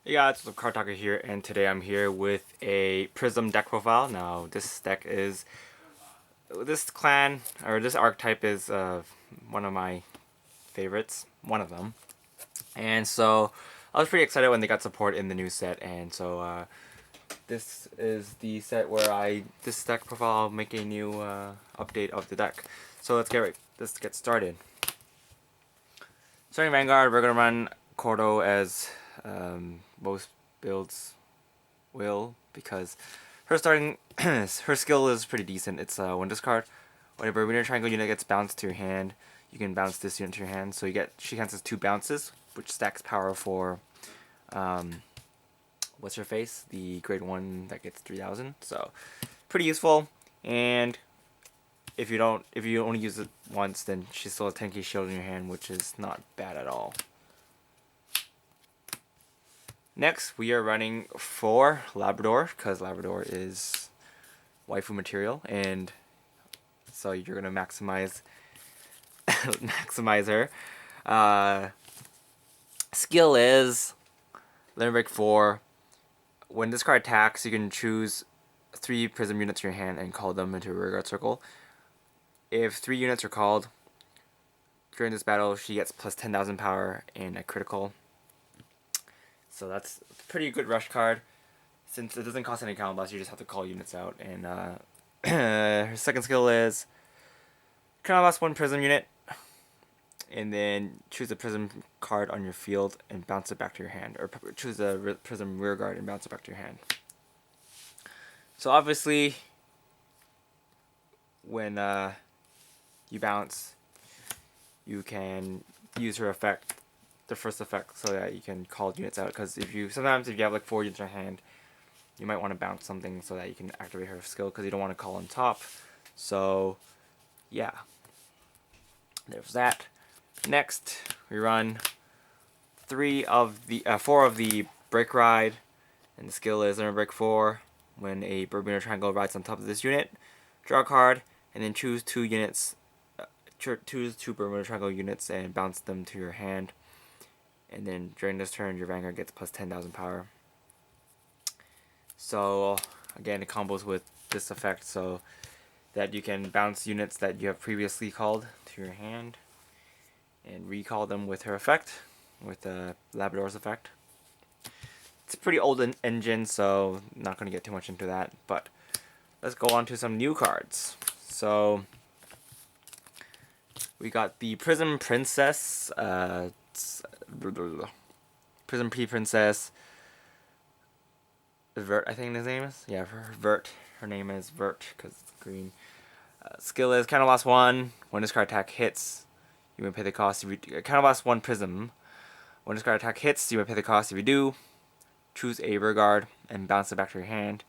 Hey guys, it's Card Talker here, and today I'm here with a Prism deck profile. Now, this clan, or this archetype is one of my favorites, one of them. And so, I was pretty excited when they got support in the new set, and so this is the set where this deck profile, I'll make a new update of the deck. So let's get started. Starting Vanguard, we're gonna run Cordo as most builds will, because her skill is pretty decent. It's one discard. Whenever a Bermuda Triangle unit gets bounced to your hand, you can bounce this unit to your hand. So she cancels 2 bounces, which stacks power for what's her face, the grade 1 that gets 3,000. So pretty useful. And if you only use it once, then she still has 10k shield in your hand, which is not bad at all. Next, we are running 4 Labrador, because Labrador is waifu material, and so you're gonna maximize her. Skill is Limit Break 4. When this card attacks, you can choose 3 Prism units in your hand and call them into a rearguard circle. If 3 units are called during this battle, she gets plus 10,000 power and a critical. So that's a pretty good rush card. Since it doesn't cost any counter blast, you just have to call units out. And her second skill is counter blast 1 Prism unit, and then choose a Prism card on your field and bounce it back to your hand, or choose a Prism rearguard and bounce it back to your hand. So obviously, when you bounce, you can use her effect, the first effect, so that you can call units out. Because sometimes if you have like 4 units in your hand, you might want to bounce something so that you can activate her skill, because you don't want to call on top. So yeah, there's that. Next, we run 4 of the Break Ride, and the skill is Limit Break 4. When a Bermuda Triangle rides on top of this unit, draw a card, and then choose 2 units. Choose 2 Bermuda Triangle units and bounce them to your hand. And then during this turn, your Vanguard gets plus 10,000 power. So again, it combos with this effect, so that you can bounce units that you have previously called to your hand and recall them with her effect, with Labrador's effect. It's a pretty old engine, so not going to get too much into that, but let's go on to some new cards. So we got the Prism Princess, Prism Princess Vert, I think his name is. Yeah, Vert. Her name is Vert because it's green. Skill is counter blast 1. When this card attack hits, you may pay the cost. Counter blast 1 Prism. When this card attack hits, you may pay the cost. If you do, choose a rearguard and bounce it back to your hand,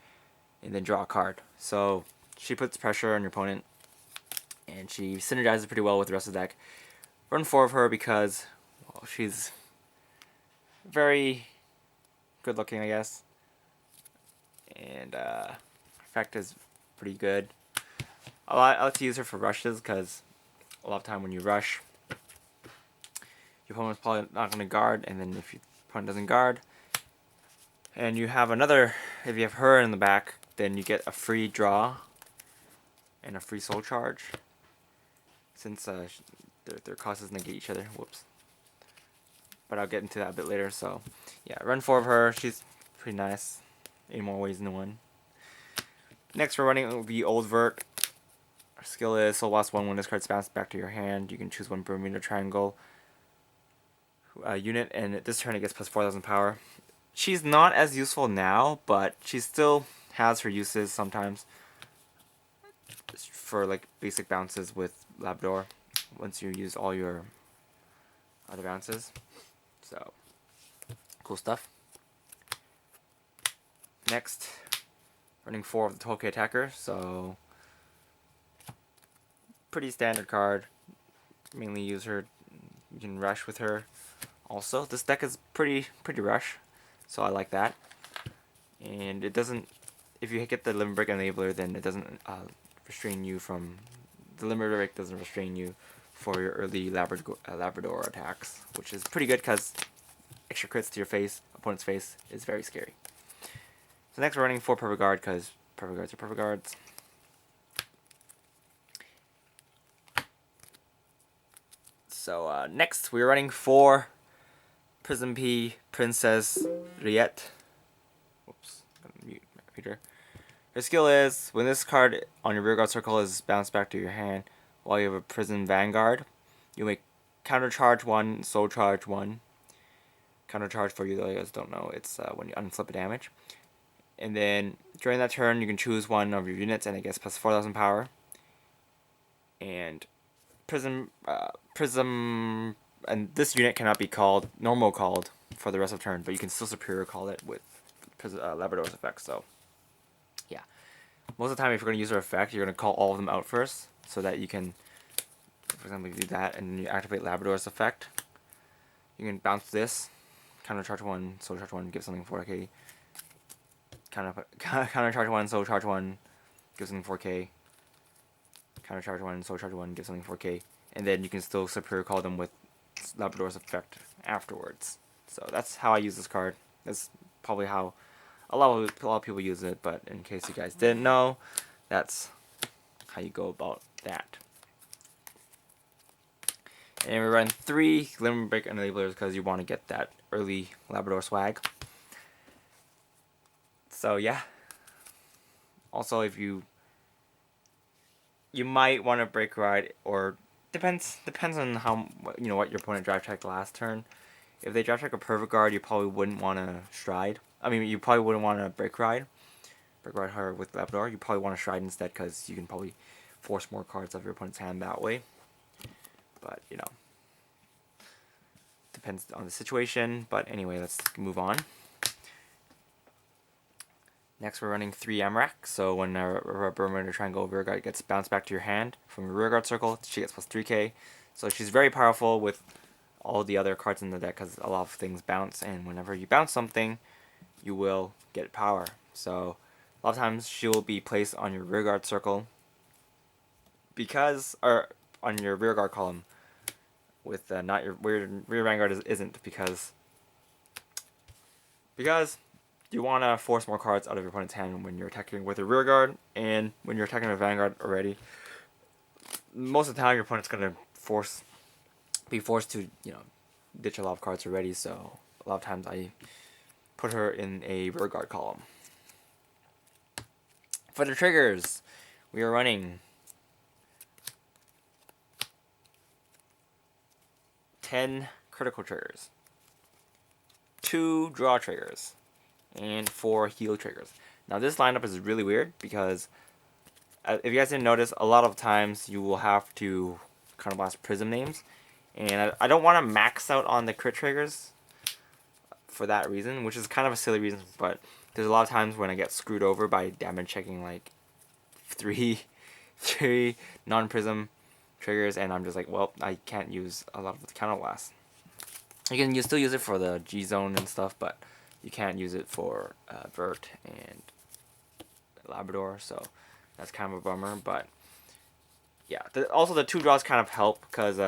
and then draw a card. So she puts pressure on your opponent, and she synergizes pretty well with the rest of the deck. Run 4 of her because, well, she's very good looking, I guess, and effect is pretty good. I like to use her for rushes, because a lot of time when you rush, your opponent's probably not going to guard, and then if your opponent doesn't guard, and you have if you have her in the back, then you get a free draw and a free soul charge, since their costs negate each other. Whoops. But I'll get into that a bit later. So yeah, run 4 of her. She's pretty nice in more ways than one. Next, we're running the old Vert. Our skill is Soul Blast 1. When this card's bounced back to your hand, you can choose 1 Bermuda Triangle unit, and this turn it gets plus 4,000 power. She's not as useful now, but she still has her uses sometimes for like basic bounces with Labrador once you use all your other bounces. So cool stuff. Next, running 4 of the 12k attacker, so pretty standard card. Mainly use her. You can rush with her. Also, this deck is pretty rush, so I like that. And it doesn't. If you get the Limit Break enabler, then it doesn't restrain you from. The Limit Break doesn't restrain you for your early Labrador attacks, which is pretty good because extra crits to your face opponent's face is very scary. So next we're running 4 Perfect Guard because Perfect Guards are Perfect Guards. So next we're running 4 Prism P Princess Riette. Whoops, I'm gonna mute my computer. Her skill is, when this card on your rear guard circle is bounced back to your hand while you have a Prism Vanguard, you may counter charge 1, soul charge 1. Counter charge, for you guys don't know, it's when you unflip a damage. And then during that turn you can choose one of your units and it gets plus 4,000 power. And Prism, and this unit cannot be called normal called for the rest of the turn, but you can still superior call it with Labrador's effect. So yeah, most of the time if you're going to use her effect, you're going to call all of them out first, so that you can, for example, you do that and you activate Labrador's effect. You can bounce this, counter charge 1, soul charge 1, give something 4k. Counter charge 1, soul charge 1, give something 4k. Counter charge 1, soul charge 1, give something 4k. And then you can still superior call them with Labrador's effect afterwards. So that's how I use this card. That's probably how a lot of people use it, but in case you guys didn't know, that's how you go about that. And we run 3 Limit Break enablers because you want to get that early Labrador swag. So yeah. Also, if you might want to break ride, or depends on how, you know, what your opponent drive checked last turn. If they drive check a Perfect Guard, you probably wouldn't want to stride. I mean, you probably wouldn't want to break ride her with Labrador. You probably want to stride instead because you can probably force more cards off your opponent's hand that way. But you know, depends on the situation. But anyway, let's move on. Next, we're running 3 Amrak. So when a Bermuda Triangle rear guard gets bounced back to your hand from a rear guard circle, she gets plus 3k. So she's very powerful with all the other cards in the deck because a lot of things bounce, and whenever you bounce something, you will get power. So a lot of times she will be placed on your rear guard circle or on your rear guard column with not your rear vanguard isn't because you want to force more cards out of your opponent's hand when you're attacking with a rear guard, and when you're attacking a vanguard already, most of the time your opponent's gonna be forced to, you know, ditch a lot of cards already. So a lot of times I put her in a rear guard column. For the triggers, we are running 10 critical triggers, 2 draw triggers, and 4 heal triggers. Now this lineup is really weird because if you guys didn't notice, a lot of times you will have to kind of blast Prism names, and I don't want to max out on the crit triggers for that reason, which is kind of a silly reason, but there's a lot of times when I get screwed over by damage checking like 3 non-Prism triggers, and I'm just like, well, I can't use a lot of the counter blasts. You still use it for the G zone and stuff, but you can't use it for Vert and Labrador, so that's kind of a bummer. But yeah, also the 2 draws kind of help because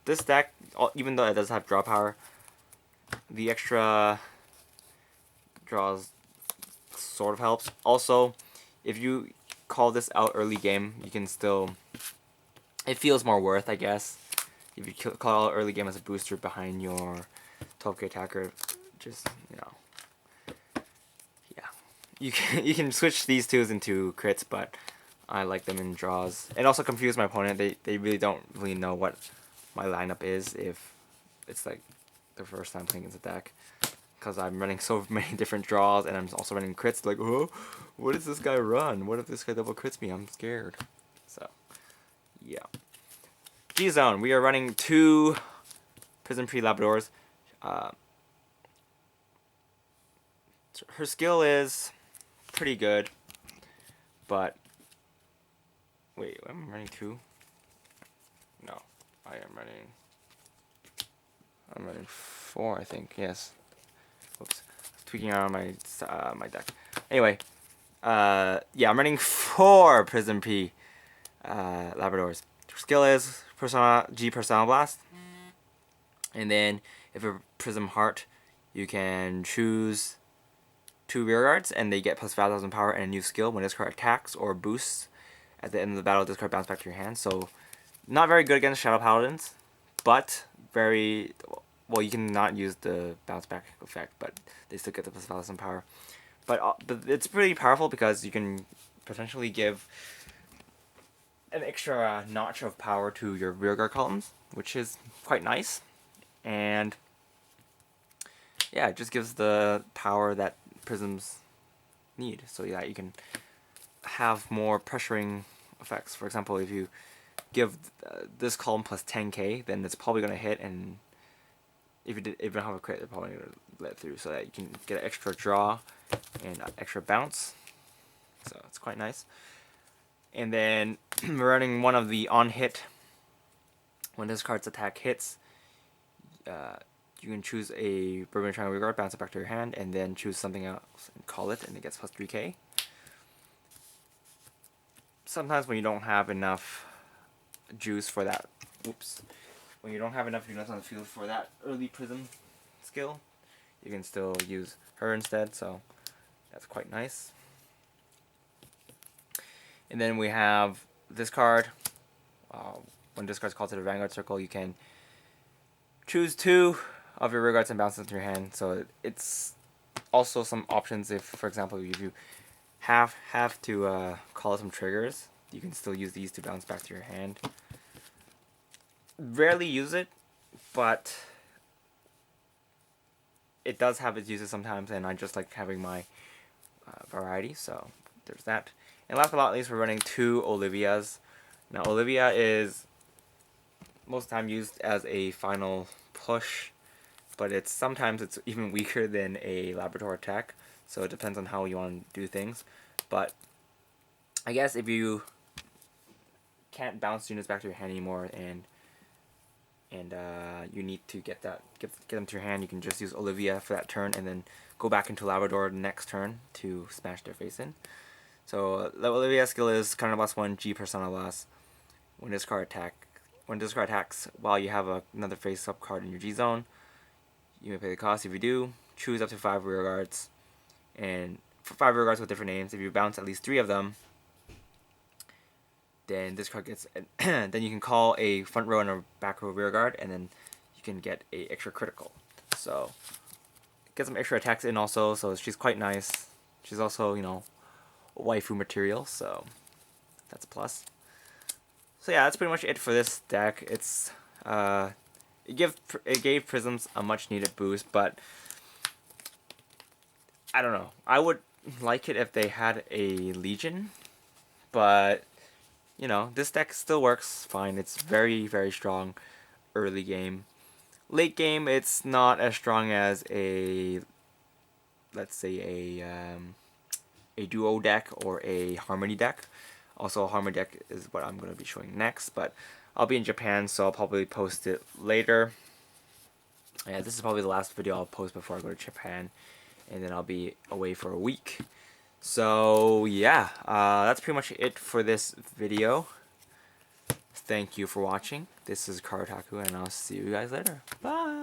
this deck, even though it does have draw power, the extra draws sort of helps. Also, if you call this out early game, you can still, it feels more worth, I guess. If you call out early game as a booster behind your 12k attacker, just, you know, you can switch these 2s into crits, but I like them in draws. And also confuse my opponent. They really don't really know what my lineup is if it's like the first time playing against a deck, because I'm running so many different draws and I'm also running crits. Like, oh, what does this guy run? What if this guy double crits me? I'm scared. So yeah. G zone. We are running 2 Prism Pre Labradors. Her skill is pretty good, but wait, am I running 2? No, I'm running 4, I think. Yes. Oops, tweaking around my my deck. Anyway, yeah, I'm running 4 Prism P Labradors. Her skill is Persona Blast, and then if a Prism Heart, you can choose 2 rear guards, and they get plus 5,000 power and a new skill. When this card attacks or boosts at the end of the battle, this card bounces back to your hand. So, not very good against Shadow Paladins, but very well. You can not use the bounce back effect, but they still get the plus 5,000 power. But it's pretty powerful because you can potentially give an extra notch of power to your rear guard columns, which is quite nice. And yeah, it just gives the power that prisms need, so that you can have more pressuring effects. For example, if you give this column plus 10k, then it's probably going to hit, and if you don't have a crit, they're probably going to let through, so that you can get an extra draw and extra bounce. So it's quite nice. And then we're running one of the on hit. When this card's attack hits, you can choose a Bermuda Triangle rear guard, bounce it back to your hand, and then choose something else and call it, and it gets plus 3k. Sometimes when you don't have enough juice for that, when you don't have enough units on the field for that early Prism skill, you can still use her instead, so that's quite nice. And then we have this card. When this card's called to the Vanguard circle, you can choose 2 of your rear guards and bounce them to your hand. So it's also some options if, for example, if you have to call some triggers, you can still use these to bounce back to your hand. Rarely use it, but it does have its uses sometimes, and I just like having my variety, so there's that. And last but not least, we're running 2 Olivias. Now, Olivia is most of the time used as a final push, but sometimes it's even weaker than a Labrador attack, so it depends on how you want to do things. But I guess if you can't bounce units back to your hand anymore, and you need to get them to your hand, you can just use Olivia for that turn, and then go back into Labrador the next turn to smash their face in. So the Olivia skill is Counter Blast 1, G Persona Blast. When this card attacks while you have another face-up card in your G zone, you may pay the cost. If you do, choose up to 5 rear guards, and 5 rear guards with different names. If you bounce at least 3 of them, then this card gets. Then you can call a front row and a back row rear guard, and then you can get a extra critical. So get some extra attacks in also. So she's quite nice. She's also, you know, waifu material, so that's a plus. So yeah, that's pretty much it for this deck. It's it gave Prisms a much needed boost, but I don't know. I would like it if they had a Legion, but you know, this deck still works fine. It's very, very strong early game. Late game, it's not as strong as a, let's say, a duo deck or a harmony deck. Also, a harmony deck is what I'm going to be showing next, but I'll be in Japan, so I'll probably post it later. Yeah, this is probably the last video I'll post before I go to Japan, and then I'll be away for a week. So yeah, that's pretty much it for this video. Thank you for watching. This is Kartaku, and I'll see you guys later. Bye!